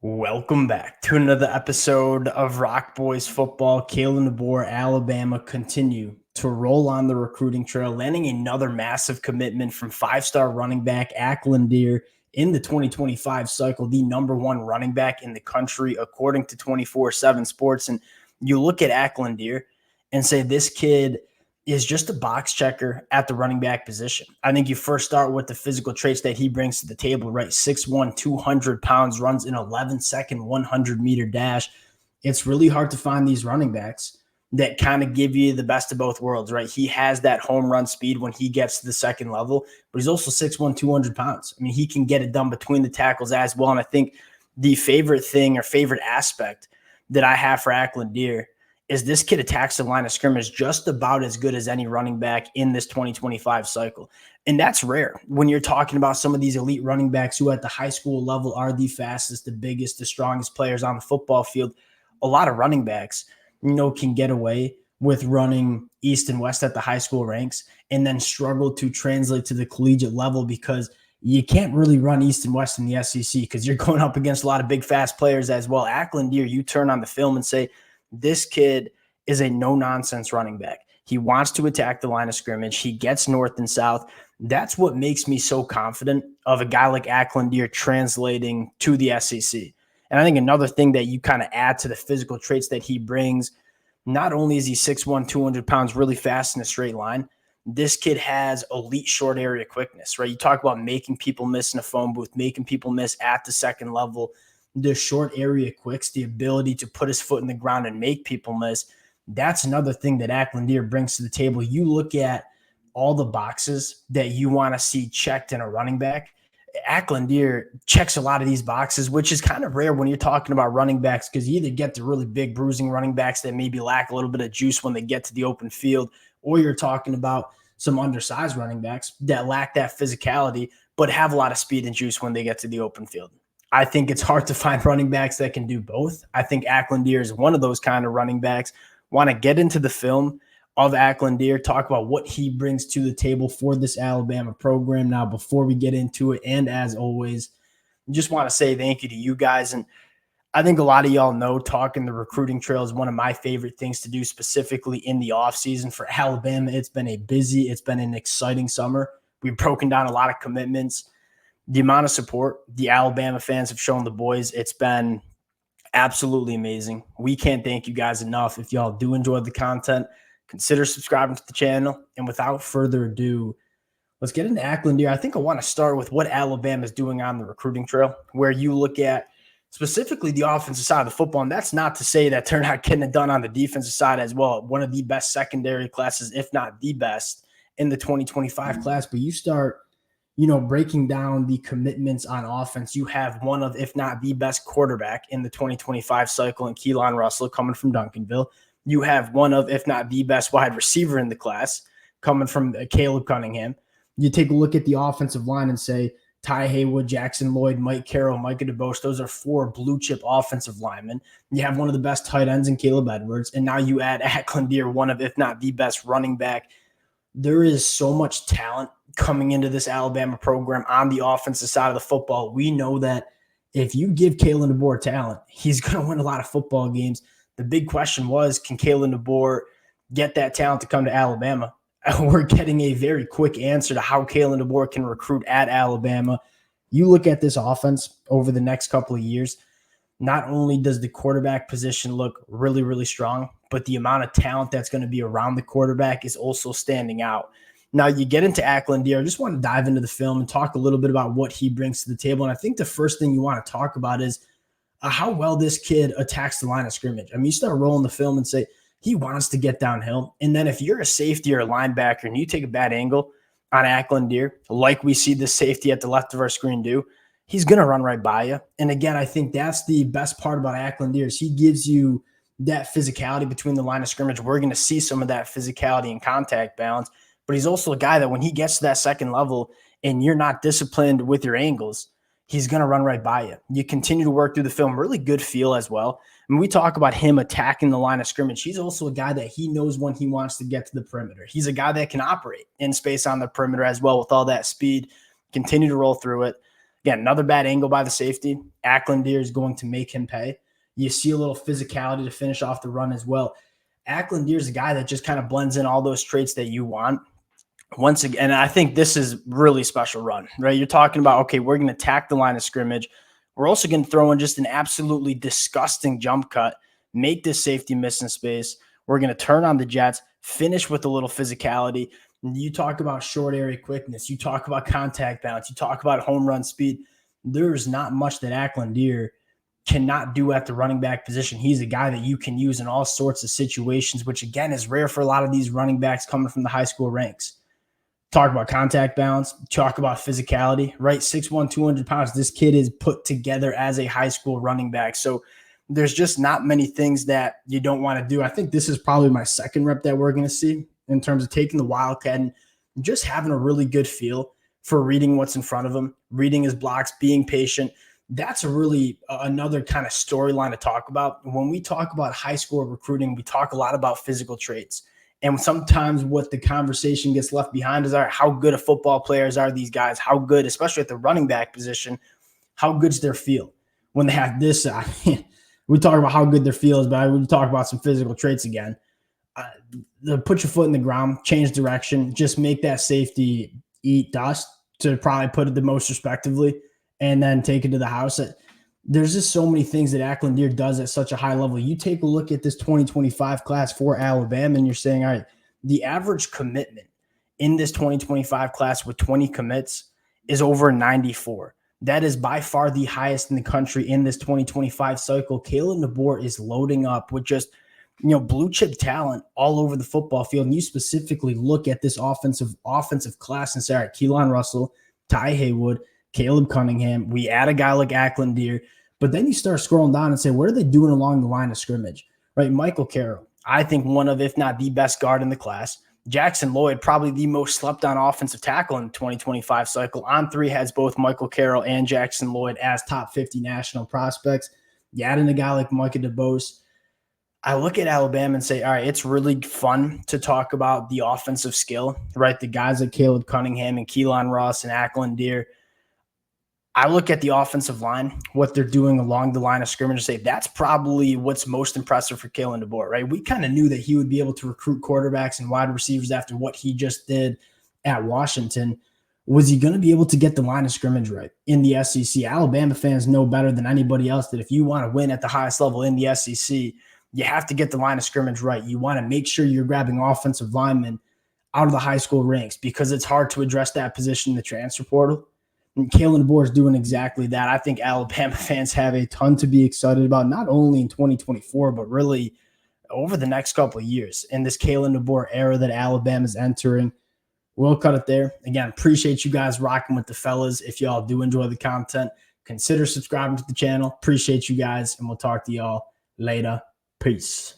Welcome back to another episode of Rock Boys Football. Kalen Deboer, Alabama, continue to roll on the recruiting trail, landing another massive commitment from five-star running back Akylin Dear in the 2025 cycle, the number one running back in the country, according to 24/7 Sports. And you look at Akylin Dear and say this kid is just a box checker at the running back position. I think you first start with the physical traits that he brings to the table, right? 6'1", 200 pounds, runs an 11-second 100-meter dash. It's really hard to find these running backs that kind of give you the best of both worlds, right? He has that home run speed when he gets to the second level, but he's also 6'1", 200 pounds. I mean, he can get it done between the tackles as well. And I think the favorite thing or favorite aspect that I have for Akylin Dear is this kid attacks the line of scrimmage just about as good as any running back in this 2025 cycle. And that's rare when you're talking about some of these elite running backs who at the high school level are the fastest, the biggest, the strongest players on the football field. A lot of running backs, can get away with running east and west at the high school ranks and then struggle to translate to the collegiate level because you can't really run east and west in the SEC because you're going up against a lot of big, fast players as well. Akylin Dear, you turn on the film and say, this kid is a no-nonsense running back. He wants to attack the line of scrimmage. He gets north and south. That's what makes me so confident of a guy like Akylin Dear translating to the SEC. And I think another thing that you kind of add to the physical traits that he brings, not only is he 6'1", 200 pounds, really fast in a straight line, this kid has elite short area quickness, right? You talk about making people miss in a phone booth, making people miss at the second level. The short area quicks, the ability to put his foot in the ground and make people miss. That's another thing that Akylin Dear brings to the table. You look at all the boxes that you want to see checked in a running back. Akylin Dear checks a lot of these boxes, which is kind of rare when you're talking about running backs because you either get the really big bruising running backs that maybe lack a little bit of juice when they get to the open field, or you're talking about some undersized running backs that lack that physicality but have a lot of speed and juice when they get to the open field. I think it's hard to find running backs that can do both. I think Akylin Dear is one of those kind of running backs. Want to get into the film of Akylin Dear, talk about what he brings to the table for this Alabama program. Now, before we get into it, and as always, just want to say thank you to you guys. And I think a lot of y'all know talking the recruiting trail is one of my favorite things to do, specifically in the offseason for Alabama. It's been an exciting summer. We've broken down a lot of commitments. The amount of support the Alabama fans have shown the boys, it's been absolutely amazing. We can't thank you guys enough. If y'all do enjoy the content, consider subscribing to the channel. And without further ado, let's get into Akylin Dear. I think I want to start with what Alabama is doing on the recruiting trail, where you look at specifically the offensive side of the football. And that's not to say that they're not getting it done on the defensive side as well. One of the best secondary classes, if not the best, in the 2025 class. But you start breaking down the commitments on offense, you have one of, if not the best quarterback in the 2025 cycle in Keelan Russell coming from Duncanville. You have one of, if not the best wide receiver in the class coming from Caleb Cunningham. You take a look at the offensive line and say, Ty Haywood, Jackson Lloyd, Mike Carroll, Micah DeBosch, those are four blue chip offensive linemen. You have one of the best tight ends in Caleb Edwards. And now you add Akylin Dear, one of, if not the best running back. There is so much talent coming into this Alabama program on the offensive side of the football. We know that if you give Kalen Deboer talent, he's going to win a lot of football games. The big question was, can Kalen Deboer get that talent to come to Alabama? We're getting a very quick answer to how Kalen Deboer can recruit at Alabama. You look at this offense over the next couple of years, not only does the quarterback position look really, really strong, but the amount of talent that's going to be around the quarterback is also standing out. Now, you get into Akylin Dear. I just want to dive into the film and talk a little bit about what he brings to the table. And I think the first thing you want to talk about is how well this kid attacks the line of scrimmage. I mean, you start rolling the film and say, he wants to get downhill. And then if you're a safety or a linebacker and you take a bad angle on Akylin Dear, like we see this safety at the left of our screen do, he's going to run right by you. And again, I think that's the best part about Akylin Dear is he gives you that physicality between the line of scrimmage. We're going to see some of that physicality and contact balance. But he's also a guy that when he gets to that second level and you're not disciplined with your angles, he's going to run right by you. You continue to work through the film, really good feel as well. And we talk about him attacking the line of scrimmage. He's also a guy that he knows when he wants to get to the perimeter. He's a guy that can operate in space on the perimeter as well with all that speed, continue to roll through it. Again, another bad angle by the safety. Akylin Dear is going to make him pay. You see a little physicality to finish off the run as well. Akylin Dear is a guy that just kind of blends in all those traits that you want. Once again, and I think this is really special run, right? You're talking about, okay, we're going to attack the line of scrimmage. We're also going to throw in just an absolutely disgusting jump cut, make this safety miss in space. We're going to turn on the jets, finish with a little physicality. You talk about short area quickness. You talk about contact balance. You talk about home run speed. There's not much that Akylin Dear cannot do at the running back position. He's a guy that you can use in all sorts of situations, which again is rare for a lot of these running backs coming from the high school ranks. Talk about contact balance, talk about physicality, right? 6'1", 200 pounds. This kid is put together as a high school running back. So there's just not many things that you don't want to do. I think this is probably my second rep that we're going to see in terms of taking the Wildcat and just having a really good feel for reading what's in front of him, reading his blocks, being patient. That's a really another kind of storyline to talk about. When we talk about high school recruiting, we talk a lot about physical traits. And sometimes what the conversation gets left behind is how good of football players are these guys, how good, especially at the running back position, how good's their feel when they have this. We talk about how good their feel is, but we talk about some physical traits again. Put your foot in the ground, change direction, just make that safety eat dust, to probably put it the most respectively, and then take it to the house. There's just so many things that Akylin Dear does at such a high level. You take a look at this 2025 class for Alabama, and you're saying, all right, the average commitment in this 2025 class with 20 commits is over 94. That is by far the highest in the country in this 2025 cycle. Kalen Deboer is loading up with just, blue chip talent all over the football field. And you specifically look at this offensive class and say, all right, Keelan Russell, Ty Haywood, Caleb Cunningham. We add a guy like Akylin Dear, but then you start scrolling down and say, what are they doing along the line of scrimmage? Right? Michael Carroll, I think one of, if not the best guard in the class. Jackson Lloyd, probably the most slept on offensive tackle in the 2025 cycle. On three has both Michael Carroll and Jackson Lloyd as top 50 national prospects. You add in a guy like Micah DeBose. I look at Alabama and say, all right, it's really fun to talk about the offensive skill, right? The guys like Caleb Cunningham and Keelan Ross and Akylin Dear. I look at the offensive line, what they're doing along the line of scrimmage, and say that's probably what's most impressive for Kalen Deboer, right? We kind of knew that he would be able to recruit quarterbacks and wide receivers after what he just did at Washington. Was he going to be able to get the line of scrimmage right in the SEC? Alabama fans know better than anybody else that if you want to win at the highest level in the SEC, you have to get the line of scrimmage right. You want to make sure you're grabbing offensive linemen out of the high school ranks because it's hard to address that position in the transfer portal. And Kalen Deboer is doing exactly that. I think Alabama fans have a ton to be excited about, not only in 2024, but really over the next couple of years in this Kalen Deboer era that Alabama is entering. We'll cut it there. Again, appreciate you guys rocking with the fellas. If y'all do enjoy the content, consider subscribing to the channel. Appreciate you guys, and we'll talk to y'all later. Peace.